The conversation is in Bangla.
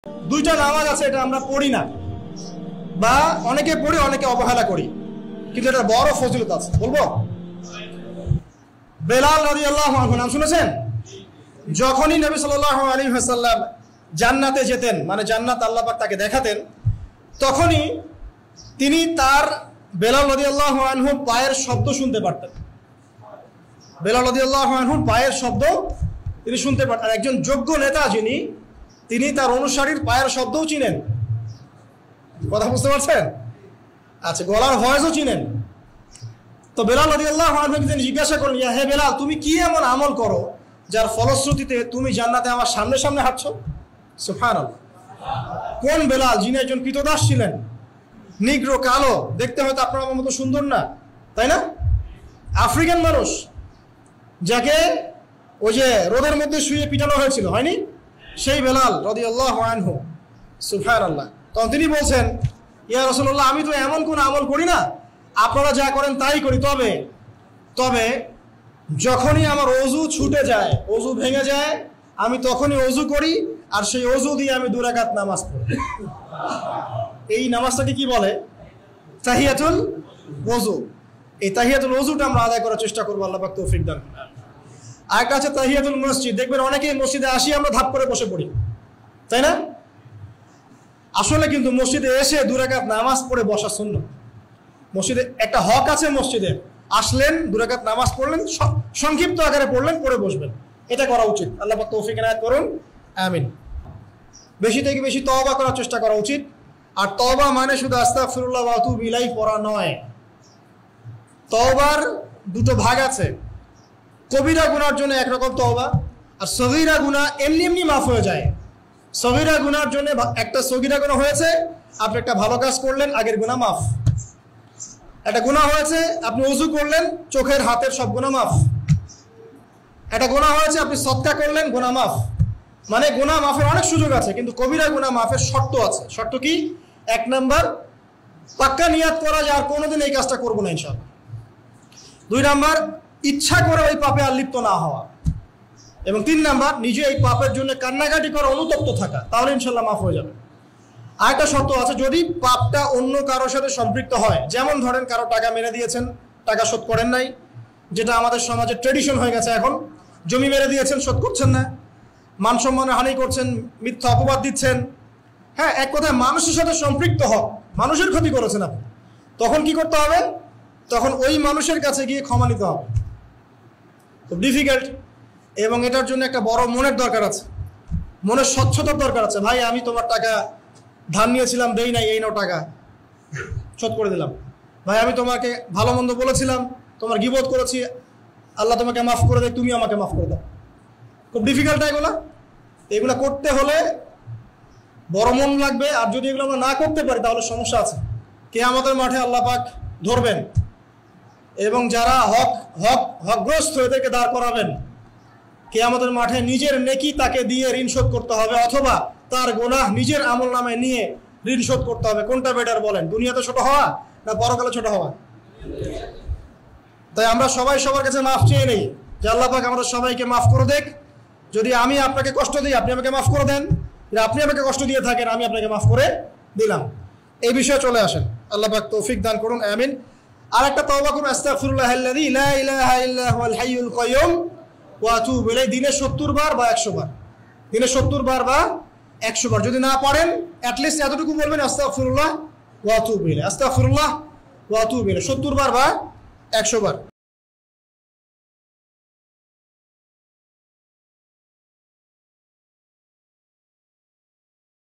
দুইটা নামাজ আছে, এটা আমরা পড়ি না, বা অনেকে পড়ি অনেকে অবহেলা করি, কিন্তু এটা বড় ফজিলত আছে। বলবো, বেলাল রাদিয়াল্লাহু আনহু নাম শুনেছেন? যখনই নবী সাল্লাল্লাহু আলাইহি ওয়াসাল্লাম জান্নাতে যেতেন, মানে জান্নাত আল্লাহ পাক তাকে দেখাতেন, তখনই তিনি তার বেলাল রাদিয়াল্লাহু আনহুর পায়ের শব্দ শুনতে পারতেন। বেলাল রাদিয়াল্লাহু আনহুর পায়ের শব্দ তিনি শুনতে পারতেন। আর একজন যোগ্য নেতা যিনি, তিনি তার অনুসারীর পায়ের শব্দও চিনেন। কথা বুঝতে পারছেন? আচ্ছা, গলার ভয়েসও চিনেন। তো বেলাল রাদিয়াল্লাহু আনহুকে তিনি জিজ্ঞাসা করলেন, ইয়া হে বেলাল, তুমি কি এমন আমল করো যার ফলশ্রুতিতে তুমি জান্নাতে আমার সামনে সামনে হাঁটছো? সুবহানাল্লাহ। কোন বেলাল? যিনি একজন কৃতদাস ছিলেন, নিগ্রো, কালো, দেখতে হয়তো আপনার আমার মতো সুন্দর না, তাই না? আফ্রিকান মানুষ, যাকে ওই যে রোদের মধ্যে শুয়ে পিটানো হয়েছিল, হয়নি? সেই বেলাল রাদিয়াল্লাহু আনহু। সুবহানাল্লাহ। তখন তিনি বলছেন, ইয়া রাসূলুল্লাহ, আমি তো এমন কোন আমল করি না, আপনারা যা করেন তাই করি, তবে যখনই আমার অজু ছুটে যায়, অজু ভেঙে যায়, আমি তখনই অজু করি, আর সেই অজু দিয়ে আমি 2 রাকাত নামাজ পড়ি। এই নামাজটাকে কি বলে? তাহিয়াতুল ওযু। এই তাহিয়াতুল ওযুটা আমরা আদায় করার চেষ্টা করবো, আল্লাহ পাক তৌফিক দান। আরেকটা আছে তাহিয়াতুল মসজিদ। দেখবেন অনেকেই মসজিদে আসি আমরা ধাপ করে বসে পড়ি, তাই না? আসলে কিন্তু মসজিদে এসে 2 রাকাত নামাজ পড়ে বসা সুন্নাত। মসজিদে একটা হক আছে, মসজিদে আসলেন, 2 রাকাত নামাজ পড়লেন, সংক্ষিপ্ত আকারে পড়লেন, পড়ে বসবেন, এটা করা উচিত। আল্লাহ পাক তৌফিক এনায়েত করুন, আমিন। বেশি থেকে বেশি তওবা করার চেষ্টা করা উচিত। আর তওবা মানে শুধু আস্তাগফিরুল্লাহ ওয়া আতুবু ইলাইহি পড়া নয়। তওবার 2টো ভাগ আছে। কবিরা গুনার জন্য একরকম তওবা, আর সগীরা গুনাহ এমনি এমনি মাফ হয়ে যায়। সগীরা গুনার জন্য একটা সগীরা গুনাহ হয়েছে, আপনি একটা ভালো কাজ করলেন, আগের গুনাহ মাফ। একটা গুনাহ হয়েছে, আপনি ওযু করলেন, চোখের হাতের সব গুনাহ মাফ। একটা গুনাহ হয়েছে, আপনি সদকা করলেন, গুনাহ মাফ। মানে গুনাহ মাফের অনেক সুযোগ আছে, কিন্তু কবিরা গুনাহ মাফের শর্ত আছে। শর্ত কি? 1 নাম্বার, পাক্কা নিয়াত করা যে আর কোনোদিন এই কাজটা করবো না ইনশাআল্লাহ। 2 নাম্বার, ইচ্ছা করে ওই পাপে আর লিপ্ত না হওয়া। এবং 3 নাম্বার, নিজে এই পাপের জন্য কান্নাকাটি করা, অনুতপ্ত থাকা, তাহলে ইনশাআল্লাহ মাফ হয়ে যাবে। আরেকটা শর্ত আছে, যদি পাপটা অন্য কারোর সাথে সম্পৃক্ত হয়, যেমন ধরেন কারো টাকা মেরে দিয়েছেন, টাকা শোধ করেন নাই, যেটা আমাদের সমাজে ট্রেডিশন হয়ে গেছে এখন। জমি মেরে দিয়েছেন, শোধ করছেন না, মান সম্মানের হানি করছেন, মিথ্যা অপবাদ দিচ্ছেন, হ্যাঁ, এক কথায় মানুষের সাথে সম্পৃক্ত হন, মানুষের ক্ষতি করেছেন আপনি, তখন কি করতে হবে? তখন ওই মানুষের কাছে গিয়ে ক্ষমা নিতে হবে। খুব ডিফিকাল্ট, এবং এটার জন্য একটা বড় মনের দরকার আছে, মনের স্বচ্ছতার দরকার আছে। ভাই, আমি তোমার টাকা ধার নিয়েছিলাম, দেই নাই, এই নাও টাকা, শোধ করে দিলাম। ভাই, আমি তোমাকে ভালো মন্দ বলেছিলাম, তোমার গীবত করেছি, আল্লাহ তোমাকে মাফ করে দেয়, তুমি আমাকে মাফ করে দাও। খুব ডিফিকাল্ট এগুলা করতে হলে বড় মন লাগবে। আর যদি এগুলো আমরা না করতে পারি, তাহলে সমস্যা আছে। কিয়ামতের মাঠে আল্লাহ পাক ধরবেন, এবং যারা হকগ্রস্ত এদেরকে দাঁড় করাবেন। কিয়ামতের মাঠে নিজের নেকি তাকে দিয়ে ঋণ শোধ করতে হবে, অথবা তার গুনাহ নিজের আমল নামে নিয়ে ঋণ শোধ করতে হবে। কোনটা বেটার বলেন? দুনিয়াতে ছোট হওয়া না পরকালে ছোট হওয়া? তাই আমরা সবাই সবার কাছে মাফ চেয়ে নেই, যে আল্লাহ পাক আমাদের সবাইকে মাফ করে দেখ। যদি আমি আপনাকে কষ্ট দিই, আপনি আমাকে মাফ করে দেন। আপনি আমাকে কষ্ট দিয়ে থাকেন, আমি আপনাকে মাফ করে দিলাম। এই বিষয়ে চলে আসেন, আল্লাহ পাক তৌফিক দান করুন, আমিন। আর একটা তওবা করুন, আস্তাগফিরুল্লাহাল্লাযী লা ইলাহা ইল্লা হুয়াল হাইয়ুল কাইয়্যুম ওয়া আতুবু ইলাইহি। দিনে 70 বার বা 100 বার, দিনে 70 বার বা 100 বার। যদি না পারেন, অ্যাটলিস্ট এতটুকু বলবেন, আস্তাগফিরুল্লাহ ওয়া আতুবু ইলাইহি, আস্তাগফিরুল্লাহ ওয়া আতুবু ইলাইহি, 70 বার বা 100 বার।